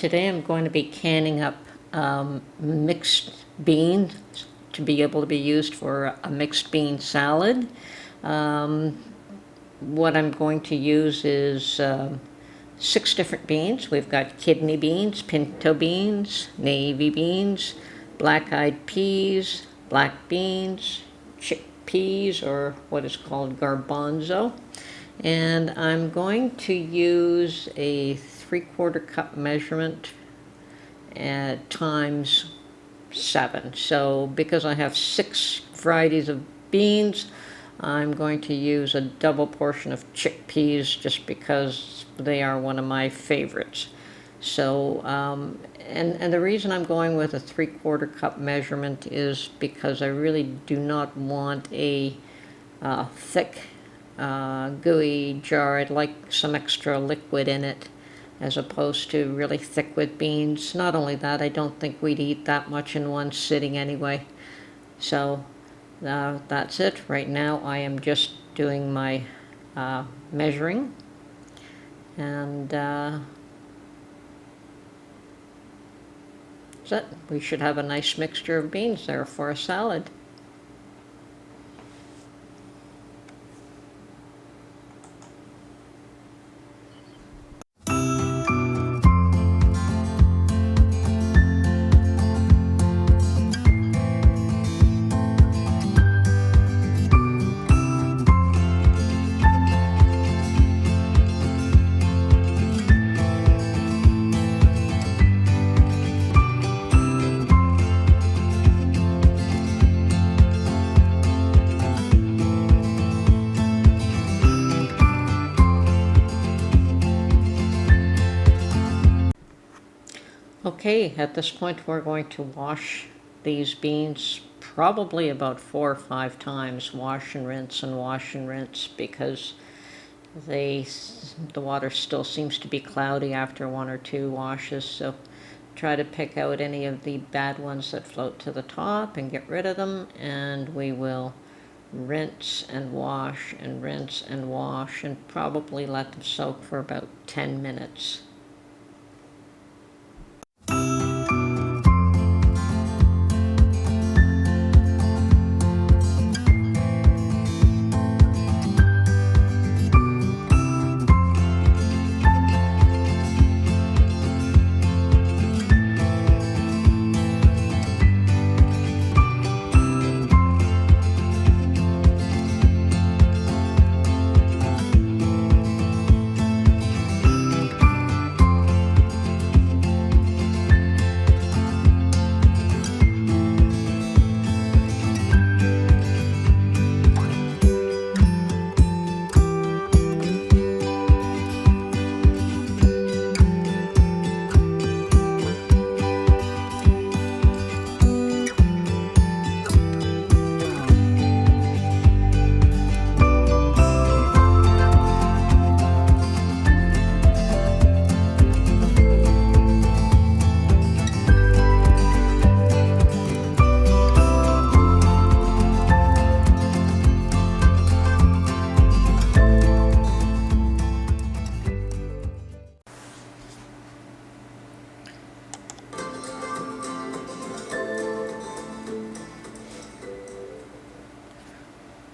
Today I'm going to be canning up mixed beans to be able to be used for a mixed bean salad. What I'm going to use is 6 different beans. We've got kidney beans, pinto beans, navy beans, black-eyed peas, black beans, chickpeas, or what is called garbanzo. And I'm going to use a 3/4 cup measurement at times 7. So because I have 6 varieties of beans, I'm going to use a double portion of chickpeas just because they are one of my favorites. So, and the reason I'm going with a 3/4 cup measurement is because I really do not want a thick, gooey jar. I'd like some extra liquid in it as opposed to really thick with beans. Not only that, I don't think we'd eat that much in one sitting anyway. So that's it. Right now I am just doing my measuring, and that's it. We should have a nice mixture of beans there for a salad. Okay, at this point we're going to wash these beans probably about 4 or 5 times. Wash and rinse, because the water still seems to be cloudy after 1 or 2 washes. So try to pick out any of the bad ones that float to the top and get rid of them, and we will rinse and wash and rinse and wash and probably let them soak for about 10 minutes.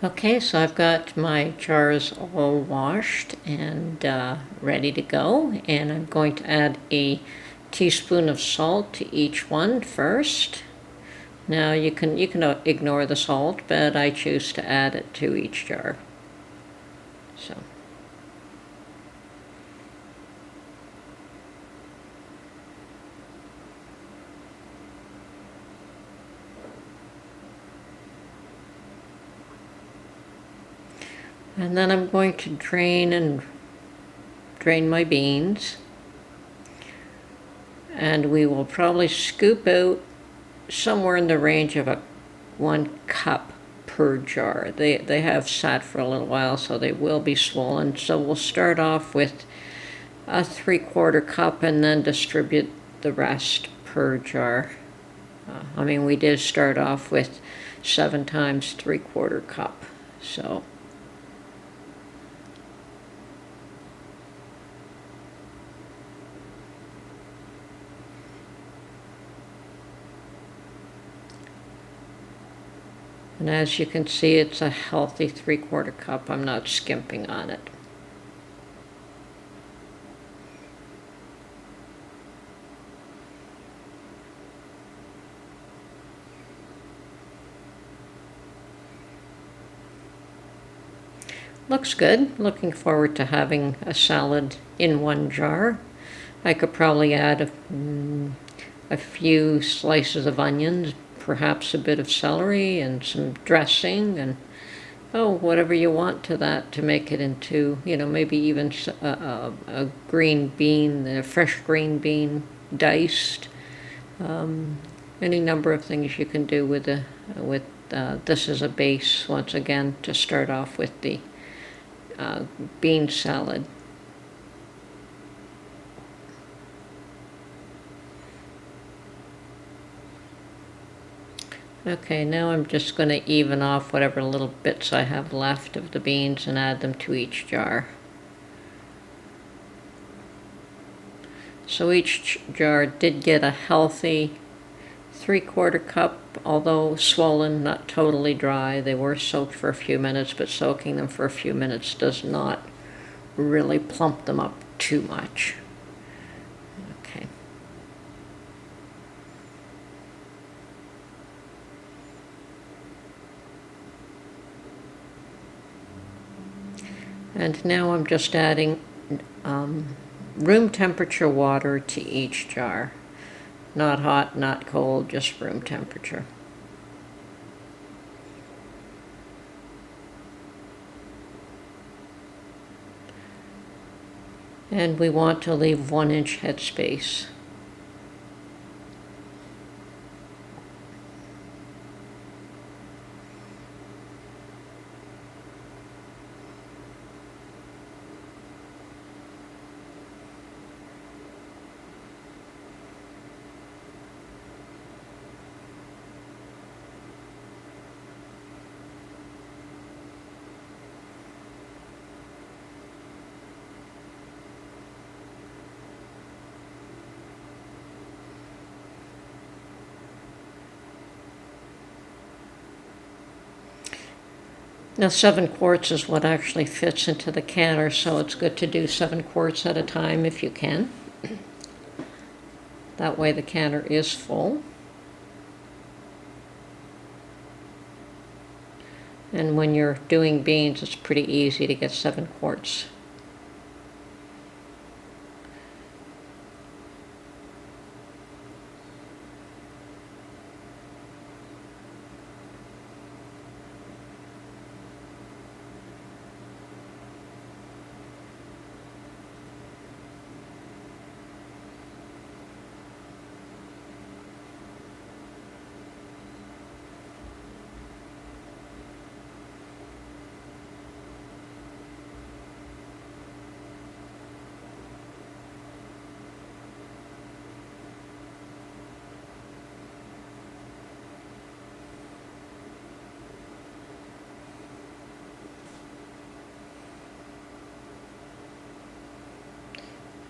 Okay, so I've got my jars all washed and ready to go, and I'm going to add a teaspoon of salt to each one first. Now you can ignore the salt, but I choose to add it to each jar. So. And then I'm going to drain my beans, and we will probably scoop out somewhere in the range of 1 cup per jar. They have sat for a little while, so they will be swollen. So we'll start off with a 3/4 cup and then distribute the rest per jar. I mean, we did start off with 7 times 3/4 cup, so. And as you can see, it's a healthy 3/4 cup. I'm not skimping on it. Looks good. Looking forward to having a salad in one jar. I could probably add a few slices of onions, perhaps a bit of celery and some dressing, and whatever you want to that to make it into, maybe even a green bean, a fresh green bean diced. Any number of things you can do with this as a base once again to start off with the bean salad. Okay, now I'm just going to even off whatever little bits I have left of the beans and add them to each jar. So each jar did get a healthy 3/4 cup, although swollen, not totally dry. They were soaked for a few minutes, but soaking them for a few minutes does not really plump them up too much. Okay. And now I'm just adding room temperature water to each jar. Not hot, not cold, just room temperature. And we want to leave 1-inch headspace. Now 7 quarts is what actually fits into the canner, so it's good to do 7 quarts at a time if you can. That way the canner is full. And when you're doing beans, it's pretty easy to get 7 quarts.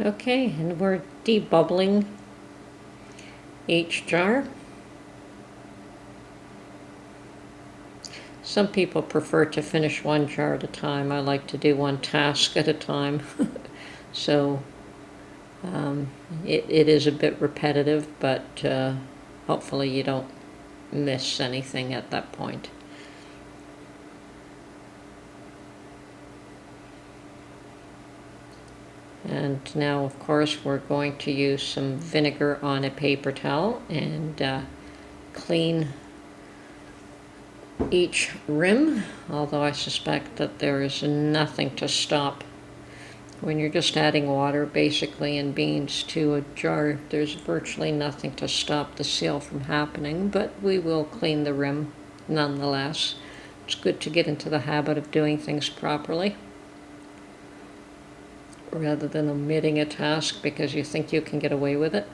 Okay, and we're debubbling each jar. Some people prefer to finish one jar at a time. I like to do one task at a time. So it is a bit repetitive, but hopefully you don't miss anything at that point. And now, of course, we're going to use some vinegar on a paper towel and clean each rim, although I suspect that there is nothing to stop. When you're just adding water, basically, and beans to a jar, there's virtually nothing to stop the seal from happening, but we will clean the rim nonetheless. It's good to get into the habit of doing things properly, rather than omitting a task because you think you can get away with it.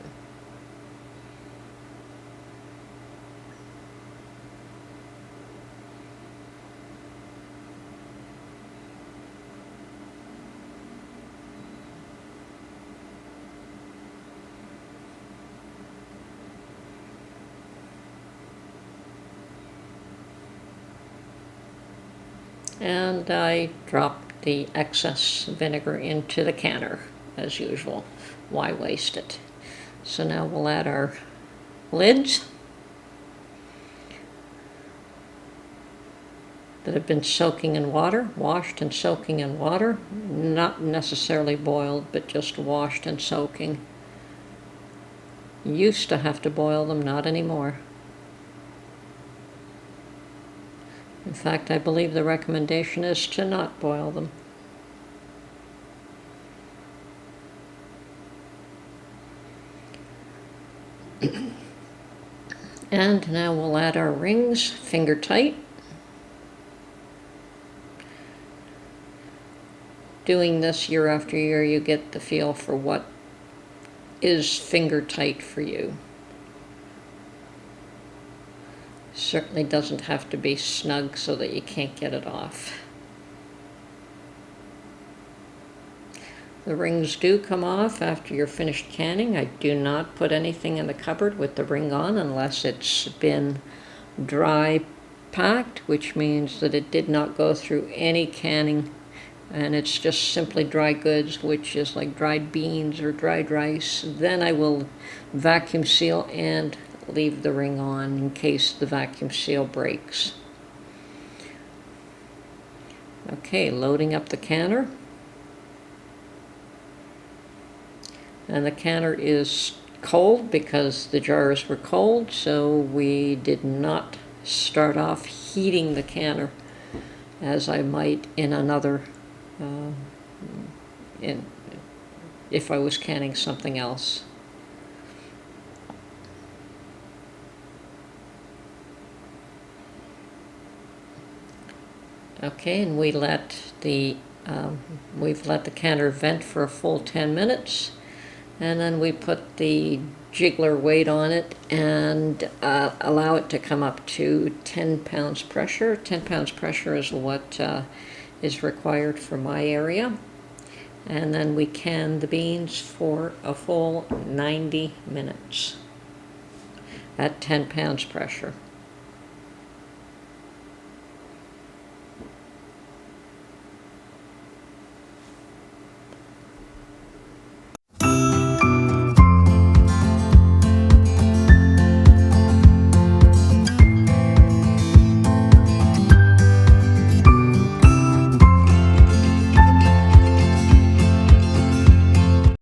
And I dropped the excess vinegar into the canner, as usual. Why waste it? So now we'll add our lids that have been soaking in water, washed and soaking in water, not necessarily boiled, but just washed and soaking. Used to have to boil them, not anymore. In fact, I believe the recommendation is to not boil them. And now we'll add our rings, finger tight. Doing this year after year, you get the feel for what is finger tight for you. Certainly doesn't have to be snug so that you can't get it off. The rings do come off after you're finished canning. I do not put anything in the cupboard with the ring on unless it's been dry packed, which means that it did not go through any canning, and it's just simply dry goods, which is like dried beans or dried rice. Then I will vacuum seal and leave the ring on in case the vacuum seal breaks. Okay, loading up the canner. And the canner is cold because the jars were cold, so we did not start off heating the canner as I might in another, if I was canning something else. Okay, and we've let the canner vent for a full 10 minutes. And then we put the jiggler weight on it and allow it to come up to 10 pounds pressure. 10 pounds pressure is what is required for my area. And then we can the beans for a full 90 minutes at 10 pounds pressure.